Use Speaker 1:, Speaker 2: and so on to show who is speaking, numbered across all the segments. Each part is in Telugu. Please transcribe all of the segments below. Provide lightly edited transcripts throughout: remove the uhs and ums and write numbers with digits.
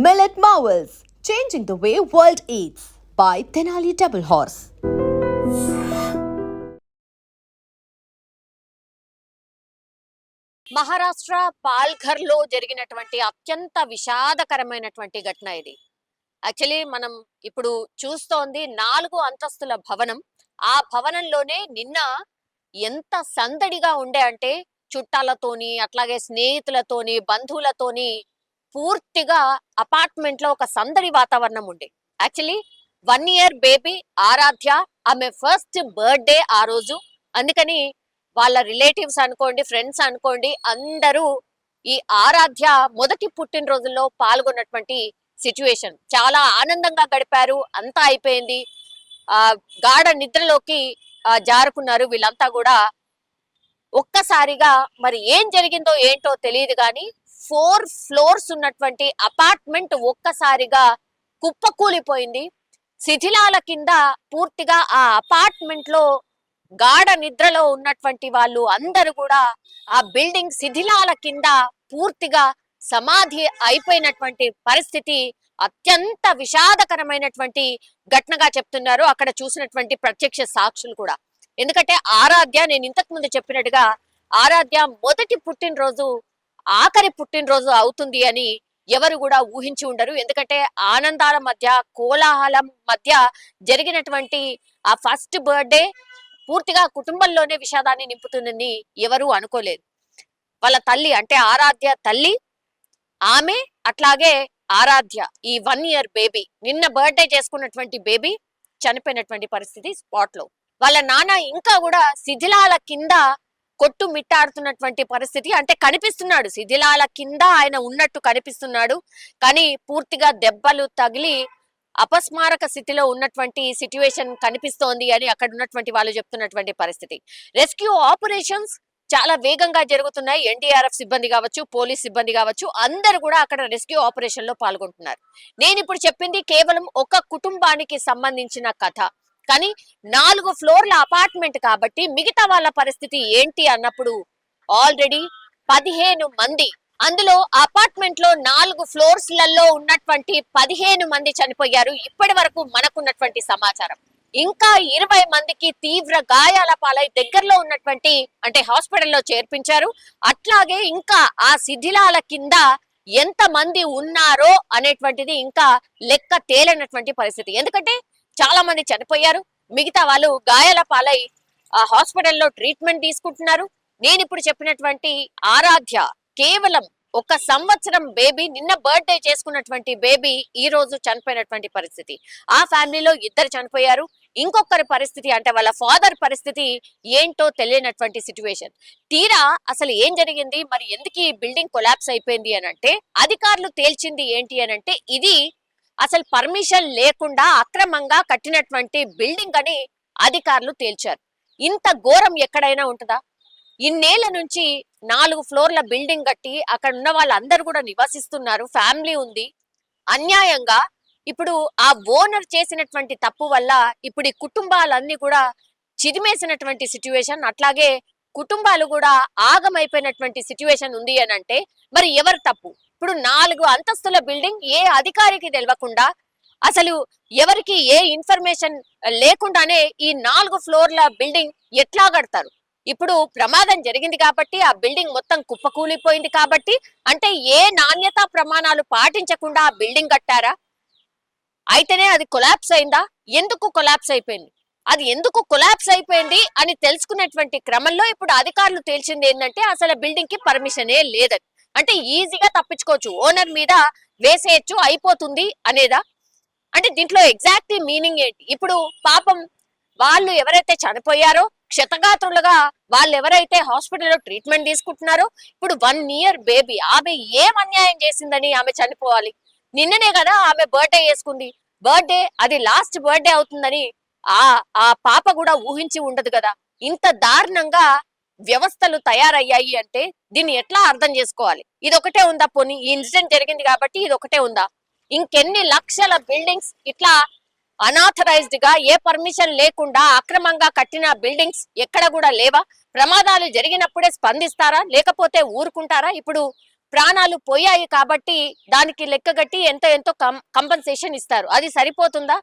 Speaker 1: Millet Marvels, changing the way world eats by Tenali Double Horse.
Speaker 2: Maharashtra Palghar లో జరిగినటువంటి అత్యంత విషాదకరమైనటువంటి ఘటన ఇది. యాక్చువల్లీ మనం ఇప్పుడు చూస్తోంది 4 అంతస్తుల భవనం. ఆ భవనంలోనే నిన్న ఎంత సందడిగా ఉండే అంటే చుట్టాలతోని, అట్లాగే స్నేహితులతోని, బంధువులతోని పూర్తిగా అపార్ట్మెంట్ లో ఒక సందడి వాతావరణం ఉండే. యాక్చువల్లీ 1 ఇయర్ బేబీ ఆరాధ్య, ఆమె ఫస్ట్ బర్త్డే ఆ రోజు. అందుకని వాళ్ళ రిలేటివ్స్ అనుకోండి, ఫ్రెండ్స్ అనుకోండి, అందరూ ఈ ఆరాధ్య మొదటి పుట్టినరోజుల్లో పాల్గొన్నటువంటి సిచ్యువేషన్. చాలా ఆనందంగా గడిపారు, అంతా అయిపోయింది. ఆ గాఢ నిద్రలోకి జారుకున్నారు వీళ్ళంతా కూడా. ఒక్కసారిగా మరి ఏం జరిగిందో ఏంటో తెలియదు కానీ 4 ఫ్లోర్స్ ఉన్నటువంటి అపార్ట్మెంట్ ఒక్కసారిగా కుప్పకూలిపోయింది. శిథిలాల కింద పూర్తిగా ఆ అపార్ట్మెంట్ లో గాఢ నిద్రలో ఉన్నటువంటి వాళ్ళు అందరూ కూడా ఆ బిల్డింగ్ శిథిలాల కింద పూర్తిగా సమాధి అయిపోయినటువంటి పరిస్థితి. అత్యంత విషాదకరమైనటువంటి ఘటనగా చెప్తున్నారు అక్కడ చూసినటువంటి ప్రత్యక్ష సాక్షులు కూడా. ఎందుకంటే ఆరాధ్య, నేను ఇంతకు ముందు చెప్పినట్టుగా ఆరాధ్య మొదటి పుట్టినరోజు ఆఖరి పుట్టినరోజు అవుతుంది అని ఎవరు కూడా ఊహించి ఉండరు. ఎందుకంటే ఆనందాల మధ్య, కోలాహలం మధ్య జరిగినటువంటి ఆ ఫస్ట్ బర్త్డే పూర్తిగా కుటుంబంలోనే విషాదాన్ని నింపుతుందని ఎవరు అనుకోలేదు. వాళ్ళ తల్లి అంటే ఆరాధ్య తల్లి, ఆమె అట్లాగే ఆరాధ్య ఈ 1 ఇయర్ బేబీ, నిన్న బర్త్డే చేసుకున్నటువంటి బేబీ చనిపోయినటువంటి పరిస్థితి స్పాట్ లో. వాళ్ళ నాన్న ఇంకా కూడా శిథిలాల కింద కొట్టు మిట్టాడుతున్నటువంటి పరిస్థితి. అంటే కనిపిస్తున్నాడు, శిథిలాల కింద ఆయన ఉన్నట్టు కనిపిస్తున్నాడు, కానీ పూర్తిగా దెబ్బలు తగిలి అపస్మారక స్థితిలో ఉన్నటువంటి సిచ్యువేషన్ కనిపిస్తోంది అని అక్కడ ఉన్నటువంటి వాళ్ళు చెప్తున్నటువంటి పరిస్థితి. రెస్క్యూ ఆపరేషన్స్ చాలా వేగంగా జరుగుతున్నాయి. ఎన్డీఆర్ఎఫ్ సిబ్బంది కావచ్చు, పోలీస్ సిబ్బంది కావచ్చు, అందరూ కూడా అక్కడ రెస్క్యూ ఆపరేషన్ లో పాల్గొంటున్నారు. నేను ఇప్పుడు చెప్పింది కేవలం ఒక కుటుంబానికి సంబంధించిన కథ, కానీ 4 ఫ్లోర్ల అపార్ట్మెంట్ కాబట్టి మిగతా వాళ్ళ పరిస్థితి ఏంటి అన్నప్పుడు ఆల్రెడీ 15 మంది, అందులో అపార్ట్మెంట్ లో 4 ఫ్లోర్స్ లలో ఉన్నటువంటి 15 మంది చనిపోయారు ఇప్పటి వరకు మనకున్నటువంటి సమాచారం. ఇంకా 20 మందికి తీవ్ర గాయాల పాలై దగ్గరలో ఉన్నటువంటి అంటే హాస్పిటల్లో చేర్పించారు. అట్లాగే ఇంకా ఆ శిథిలాల కింద ఎంత మంది ఉన్నారో అనేటువంటిది ఇంకా లెక్క తేలినటువంటి పరిస్థితి. ఎందుకంటే చాలా మంది చనిపోయారు, మిగతా వాళ్ళు గాయాల పాలై ఆ హాస్పిటల్లో ట్రీట్మెంట్ తీసుకుంటున్నారు. నేను ఇప్పుడు చెప్పినటువంటి ఆరాధ్య కేవలం 1 సంవత్సరం బేబీ, నిన్న బర్త్డే చేసుకున్నటువంటి బేబీ ఈ రోజు చనిపోయినటువంటి పరిస్థితి. ఆ ఫ్యామిలీలో 2 చనిపోయారు. ఇంకొకరి పరిస్థితి అంటే వాళ్ళ ఫాదర్ పరిస్థితి ఏంటో తెలియనటువంటి సిచ్యువేషన్. తీరా అసలు ఏం జరిగింది, మరి ఎందుకు ఈ బిల్డింగ్ కొలాప్స్ అయిపోయింది అని అంటే అధికారులు తేల్చింది ఏంటి అని అంటే ఇది అసలు పర్మిషన్ లేకుండా అక్రమంగా కట్టినటువంటి బిల్డింగ్ అని అధికారులు తేల్చారు. ఇంత ఘోరం ఎక్కడైనా ఉంటుందా? ఇన్నేళ్ల నుంచి 4 ఫ్లోర్ల బిల్డింగ్ కట్టి అక్కడ ఉన్న వాళ్ళందరూ కూడా నివసిస్తున్నారు, ఫ్యామిలీ ఉంది. అన్యాయంగా ఇప్పుడు ఆ ఓనర్ చేసినటువంటి తప్పు వల్ల ఇప్పుడు ఈ కుటుంబాలన్నీ కూడా చిదిమేసినటువంటి సిచ్యువేషన్, అట్లాగే కుటుంబాలు కూడా ఆగమైపోయినటువంటి సిచ్యువేషన్ ఉంది అని అంటే మరి ఎవరు తప్పు? ఇప్పుడు 4 అంతస్తుల బిల్డింగ్ ఏ అధికారికి తెలియకుండా, అసలు ఎవరికి ఏ ఇన్ఫర్మేషన్ లేకుండానే ఈ 4 ఫ్లోర్ల బిల్డింగ్ ఎట్లా కడతారు? ఇప్పుడు ప్రమాదం జరిగింది కాబట్టి ఆ బిల్డింగ్ మొత్తం కుప్పకూలిపోయింది కాబట్టి అంటే ఏ నాణ్యతా ప్రమాణాలు పాటించకుండా ఆ బిల్డింగ్ కట్టారా? అయితేనే అది కొలాప్స్ అయిందా? ఎందుకు కొలాప్స్ అయిపోయింది? అది ఎందుకు కొలాప్స్ అయిపోయింది అని తెలుసుకునేటువంటి క్రమంలో ఇప్పుడు అధికారులు తేల్చింది ఏంటంటే అసలు బిల్డింగ్ కి పర్మిషనే లేదని. అంటే ఈజీగా తప్పించుకోవచ్చు, ఓనర్ మీద వేసేయచ్చు అయిపోతుంది అనేదా? అంటే దీంట్లో ఎగ్జాక్ట్ మీనింగ్ ఏంటి? ఇప్పుడు పాపం వాళ్ళు ఎవరైతే చనిపోయారో క్షతగాత్రులుగా వాళ్ళు ఎవరైతే హాస్పిటల్లో ట్రీట్మెంట్ తీసుకుంటున్నారో, ఇప్పుడు 1 ఇయర్ బేబీ, ఆమె ఏం అన్యాయం చేసిందని ఆమె చనిపోవాలి? నిన్ననే కదా ఆమె బర్త్డే చేసుకుంది, బర్త్డే అది లాస్ట్ బర్త్డే అవుతుందని ఆ పాప కూడా ఊహించి ఉండదు కదా. ఇంత దారుణంగా వ్యవస్థలు తయారయ్యాయి అంటే దీన్ని ఎట్లా అర్థం చేసుకోవాలి? ఇది ఒకటే ఉందా? పోనీ ఈ ఇన్సిడెంట్ జరిగింది కాబట్టి ఇది ఒకటే ఉందా? ఇంకెన్ని లక్షల బిల్డింగ్స్ ఇట్లా అనాథరైజ్డ్ గా ఏ పర్మిషన్ లేకుండా అక్రమంగా కట్టిన బిల్డింగ్స్ ఎక్కడ కూడా లేవా? ప్రమాదాలు జరిగినప్పుడే స్పందిస్తారా, లేకపోతే ఊరుకుంటారా? ఇప్పుడు ప్రాణాలు పోయాయి కాబట్టి దానికి లెక్కగట్టి ఎంతో కంపెన్సేషన్ ఇస్తారు. అది సరిపోతుందా?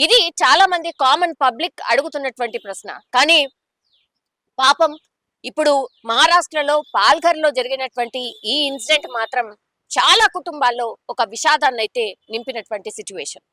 Speaker 2: ఇది చాలా మంది కామన్ పబ్లిక్ అడుగుతున్నటువంటి ప్రశ్న. కానీ పాపం ఇప్పుడు మహారాష్ట్రలో పాల్ఘర్లో జరిగినటువంటి ఈ ఇన్సిడెంట్ మాత్రం చాలా కుటుంబాల్లో ఒక విషాదాన్ని అయితే నింపినటువంటి సిచ్యువేషన్.